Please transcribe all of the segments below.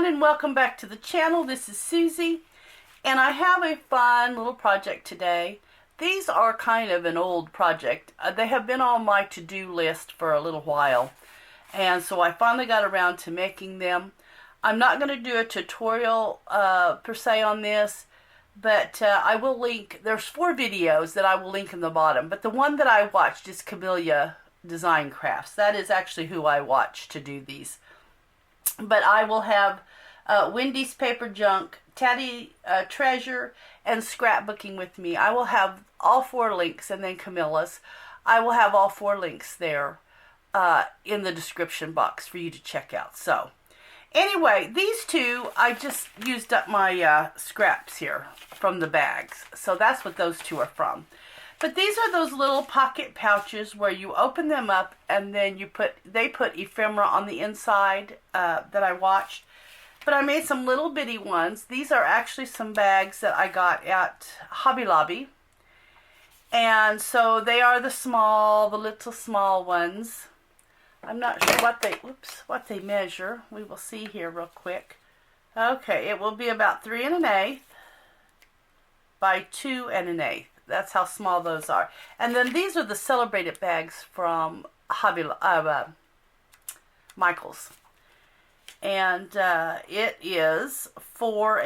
and welcome back to the channel. This is Susie, and I have a fun little project today. These are kind of an old project. They have been on my to-do list for a little while, and so I finally got around to making them. I'm not going to do a tutorial per se on this, but I will link. There's 4 videos that I will link in the bottom, but the one that I watched is Camelia Crafts. That is actually who I watch to do these. But I will have Wendy's Paper Junk, Tatty Treasure, and Scrapbooking With Me. I will have all 4 links, and then Camilla's. I will have all 4 links there in the description box for you to check out. So, anyway, these 2, I just used up my scraps here from the bags. So that's what those 2 are from. But these are those little pocket pouches where you open them up and then they put ephemera on the inside that I watched. But I made some little bitty ones. These are actually some bags that I got at Hobby Lobby. And so they are the little small ones. I'm not sure what they measure. We will see here real quick. Okay, it will be about 3 1/8 by 2 1/8. That's how small those are. And then these are the celebrated bags from Michael's. And it is 4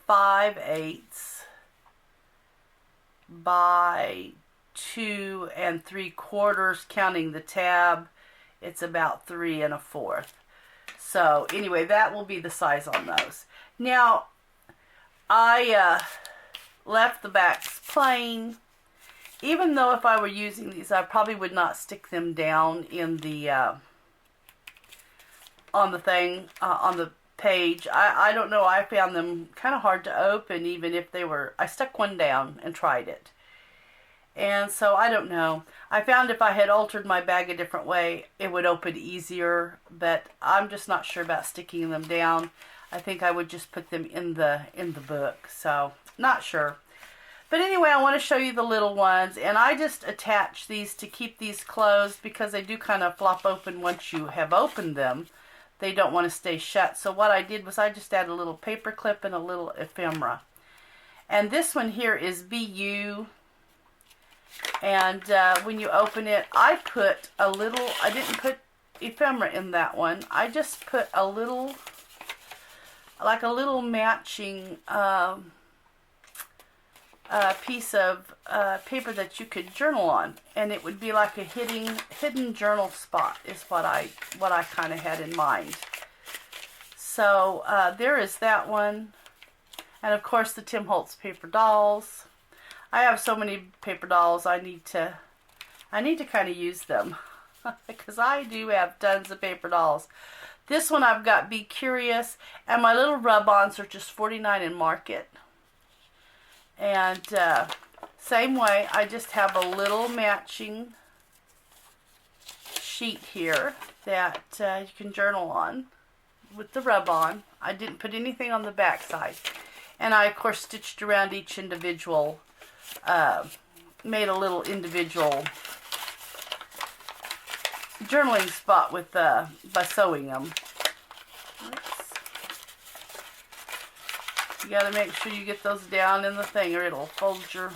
5/8 by 2 3/4, counting the tab. It's about 3 1/4. So anyway, that will be the size on those. Now, I left the backs plain, even though if I were using these, I probably would not stick them down in the on the page. I don't know, I found them kind of hard to open, even if they were. I stuck one down and tried it, and so I don't know. I found if I had altered my bag a different way, it would open easier, but I'm just not sure about sticking them down. I think I would just put them in the book, so not sure. But anyway, I want to show you the little ones, and I just attach these to keep these closed because they do kind of flop open once you have opened them. They don't want to stay shut. So what I did was I just added a little paper clip and a little ephemera. And this one here is BU. And when you open it, I didn't put ephemera in that one. I just put a little, like a little matching piece of paper that you could journal on, and it would be like a hidden journal spot is what I kind of had in mind. So there is that one, and of course the Tim Holtz paper dolls. I have so many paper dolls. I need to kind of use them because I do have tons of paper dolls. This one I've got Be Curious, and my little rub-ons are just $49 in Market. And same way, I just have a little matching sheet here that you can journal on with the rub-on. I didn't put anything on the back side. And I, of course, stitched around each individual, made a little individual journaling spot with by sewing them. You got to make sure you get those down in the thing, or it'll fold your,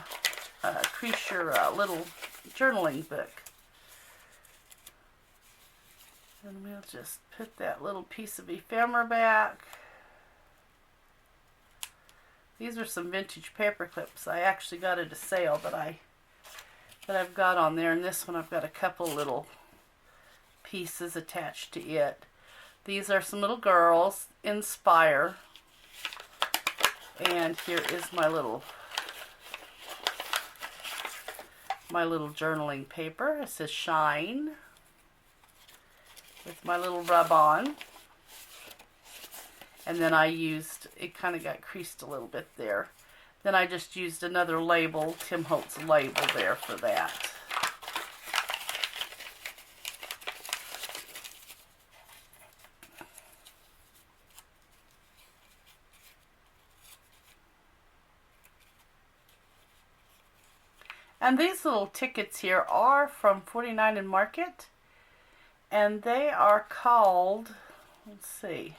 crease your little journaling book. And we'll just put that little piece of ephemera back. These are some vintage paper clips. I actually got at a sale that I've got on there, and this one I've got a couple little pieces attached to it. These are some little girls, Inspire. And here is my little journaling paper. It says Shine with my little rub-on. And then it kind of got creased a little bit there. Then I just used another label, Tim Holtz label there for that. And these little tickets here are from $49 in Market. And they are called, let's see.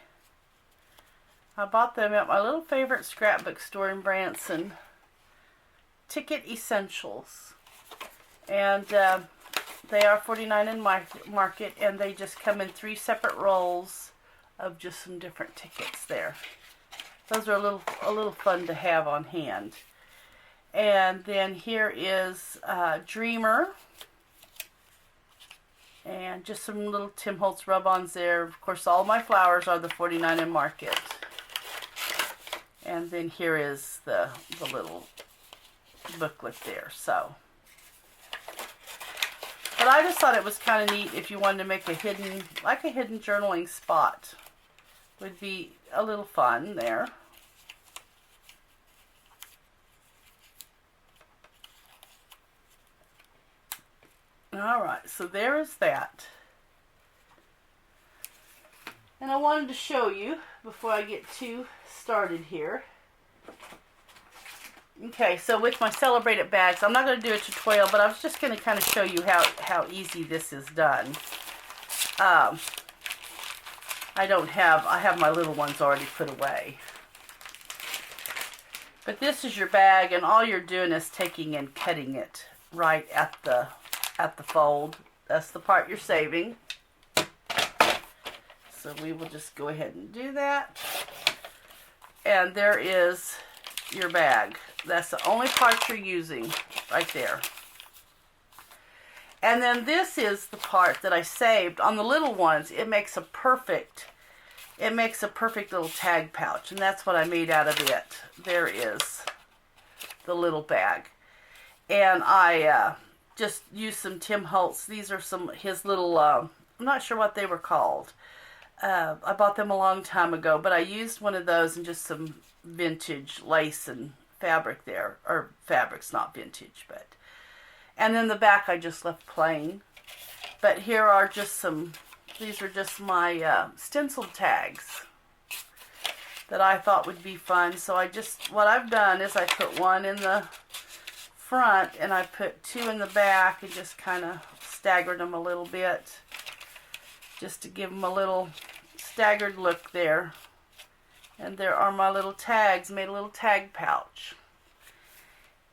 I bought them at my little favorite scrapbook store in Branson, Ticket Essentials. And they are $49 in market, and they just come in 3 separate rolls of just some different tickets there. Those are a little fun to have on hand. And then here is Dreamer. And just some little Tim Holtz rub-ons there. Of course, all my flowers are the $49 in market. And then here is the little booklet there. So, but I just thought it was kind of neat if you wanted to make a hidden journaling spot. Would be a little fun there. Alright, so there is that. And I wanted to show you, before I get too started here. Okay, so with my celebrated bags, I'm not going to do a tutorial, but I was just going to kind of show you how easy this is done. I have my little ones already put away. But this is your bag, and all you're doing is taking and cutting it right at the fold. That's the part you're saving. So we will just go ahead and do that. And there is your bag. That's the only part you're using right there. And then this is the part that I saved. On the little ones, it makes a perfect little tag pouch, and that's what I made out of it. There is the little bag. And I just used some Tim Holtz. These are his little, I'm not sure what they were called. I bought them a long time ago, but I used one of those and just some vintage lace and fabric there. Or fabric's not vintage, but. And then the back I just left plain. But here are just these are just my stenciled tags that I thought would be fun. So what I've done is I put one in the front and I put 2 in the back and just kind of staggered them a little bit, just to give them a little staggered look there. And there are my little tags, made a little tag pouch.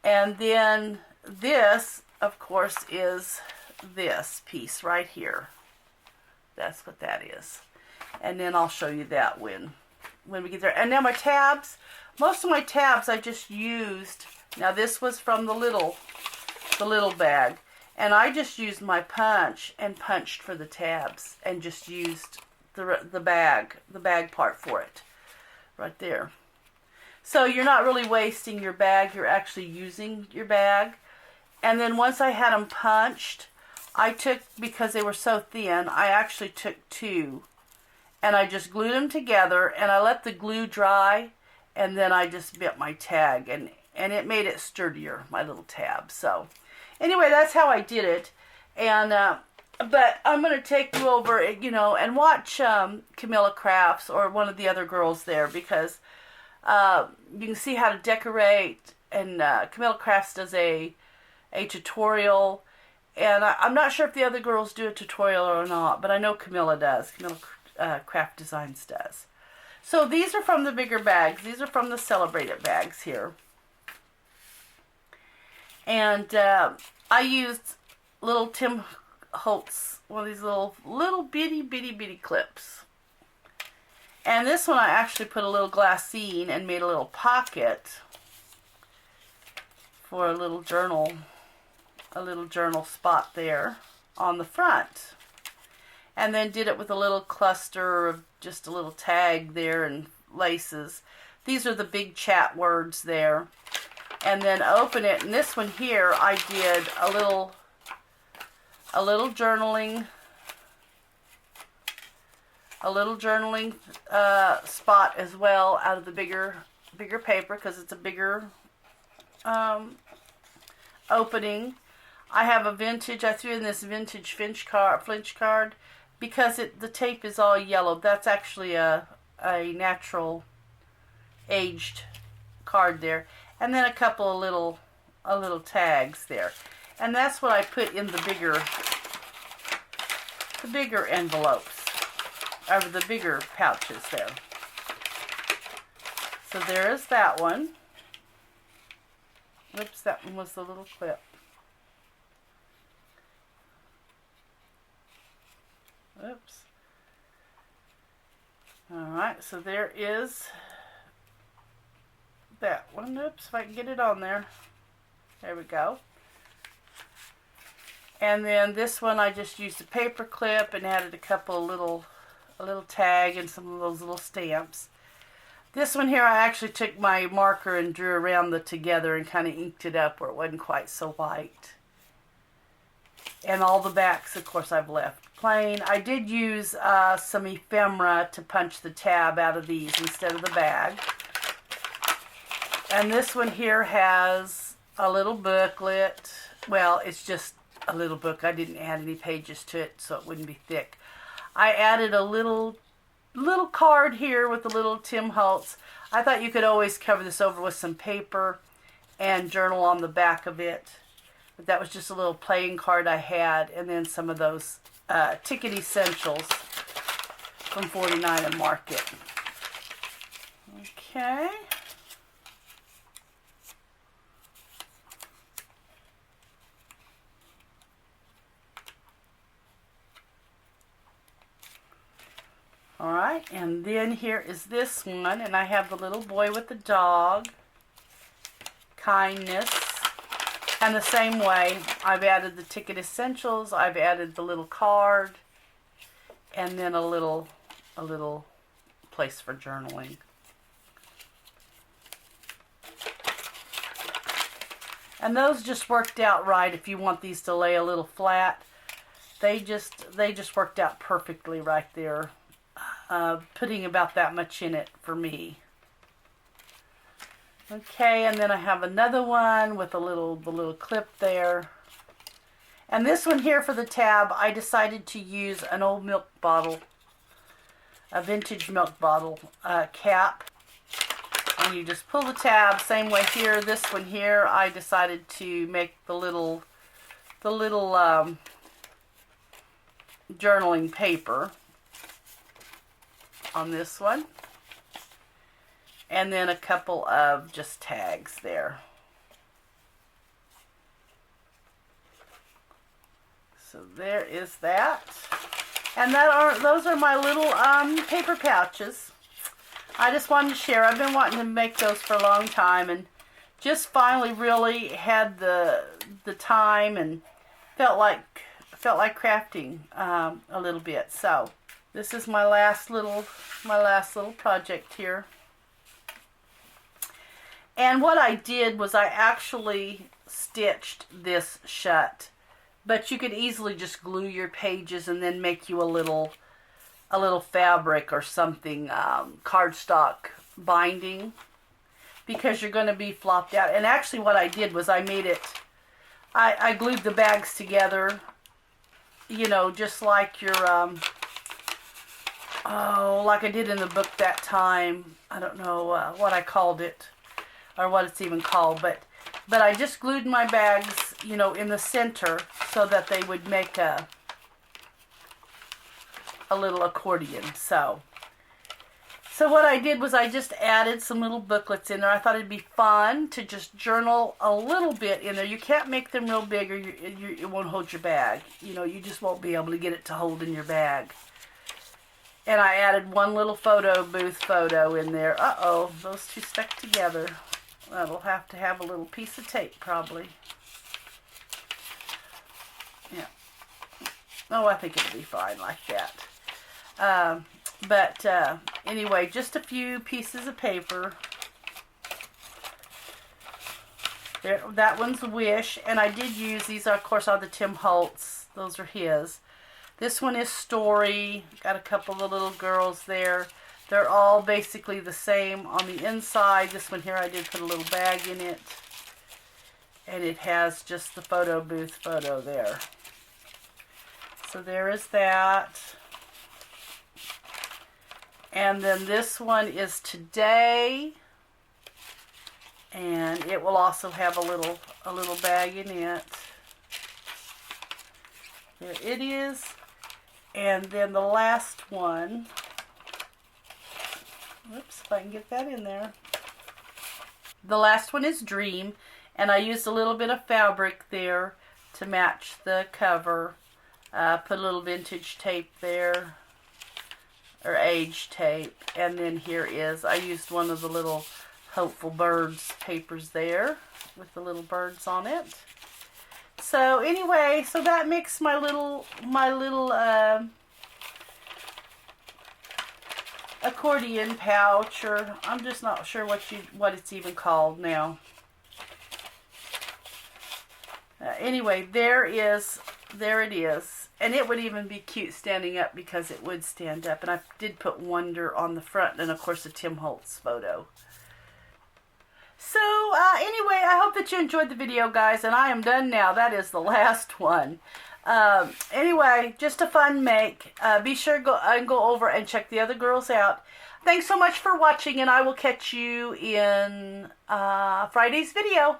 And then this, of course, is this piece right here. That's what that is. And then I'll show you that when we get there. And now my tabs, most of my tabs I just used. Now this was from the little bag, and I just used my punch and punched for the tabs, and just used the bag part for it, right there. So you're not really wasting your bag, you're actually using your bag. And then once I had them punched, because they were so thin, I actually took 2, and I just glued them together, and I let the glue dry, and then I just bit my tag, and it made it sturdier, my little tab. So anyway, that's how I did it. And but I'm going to take you over, and watch Camelia Crafts or one of the other girls there, because you can see how to decorate. And Camelia Crafts does a tutorial, and I'm not sure if the other girls do a tutorial or not, but I know Camelia does. Camelia Crafts Designs does. So these are from the bigger bags. These are from the celebrated bags here. And I used little Tim Holtz, one of these little bitty clips. And this one I actually put a little glassine and made a little pocket for a little journal spot there on the front. And then did it with a little cluster of just a little tag there and laces. These are the big chat words there. And then open it, and this one here I did a little journaling spot as well out of the bigger paper, because it's a bigger opening. I have a vintage. I threw in this vintage Flinch card because the tape is all yellow. That's actually a natural aged card there. And then a couple of little tags there. And that's what I put in the bigger envelopes. over the bigger pouches there. So there is that one. Oops, that one was the little clip. Oops. Alright, so there is that one. Oops, if I can get it on there. There we go. And then this one I just used a paper clip and added a couple of a little tag and some of those little stamps. This one here I actually took my marker and drew around the together and kind of inked it up where it wasn't quite so white. And all the backs, of course, I've left plain. I did use some ephemera to punch the tab out of these instead of the bag. And this one here has a little booklet. Well, it's just a little book. I didn't add any pages to it so it wouldn't be thick. I added a little card here with a little Tim Holtz. I thought you could always cover this over with some paper and journal on the back of it. But that was just a little playing card I had, and then some of those Ticket Essentials from 49 and Market. Okay. Alright, and then here is this one, and I have the little boy with the dog, kindness, and the same way I've added the Ticket Essentials, I've added the little card, and then a little place for journaling. And those just worked out right. If you want these to lay a little flat, they just worked out perfectly right there. Putting about that much in it for me. Okay, and then I have another one with the little clip there. And this one here for the tab, I decided to use an old milk bottle, a vintage milk bottle cap. And you just pull the tab, same way here. This one here, I decided to make the little journaling paper on this one, and then a couple of just tags there. So there is that, and those are my little paper pouches. I just wanted to share. I've been wanting to make those for a long time, and just finally really had the time and felt like crafting a little bit. So this is my last little project here. And what I did was I actually stitched this shut. But you could easily just glue your pages and then make you a little fabric or something, cardstock binding, because you're going to be flopped out. And actually what I did was I glued the bags together, you know, just like your like I did in the book that time. I don't know what I called it or what it's even called, but I just glued my bags, you know, in the center so that they would make a little accordion. So what I did was I just added some little booklets in there. I thought it'd be fun to just journal a little bit in there. You can't make them real big or it won't hold your bag. You know, you just won't be able to get it to hold in your bag. And I added one little photo booth photo in there. Uh-oh, those two stuck together. That'll have to have a little piece of tape probably. Yeah. Oh, I think it'll be fine like that. Anyway, just a few pieces of paper. There, that one's Wish, and I did use these. Of course, are the Tim Holtz. Those are his. This one is Story. Got a couple of little girls there. They're all basically the same on the inside. This one here, I did put a little bag in it, and it has just the photo booth photo there. So there is that. And then this one is Today, and it will also have a little bag in it. There it is. And then the last one, oops, if I can get that in there. The last one is Dream, and I used a little bit of fabric there to match the cover. Put a little vintage tape there, or age tape, and then here is, I used one of the little Hopeful Birds papers there with the little birds on it. So anyway, so that makes my little accordion pouch, or I'm just not sure what it's even called now. Anyway, there it is, and it would even be cute standing up because it would stand up. And I did put Wonder on the front, and of course a Tim Holtz photo. So anyway, I hope that you enjoyed the video, guys, and I am done now. That is the last one. Anyway, just a fun make. Be sure to go over and check the other girls out. Thanks so much for watching, and I will catch you in Friday's video.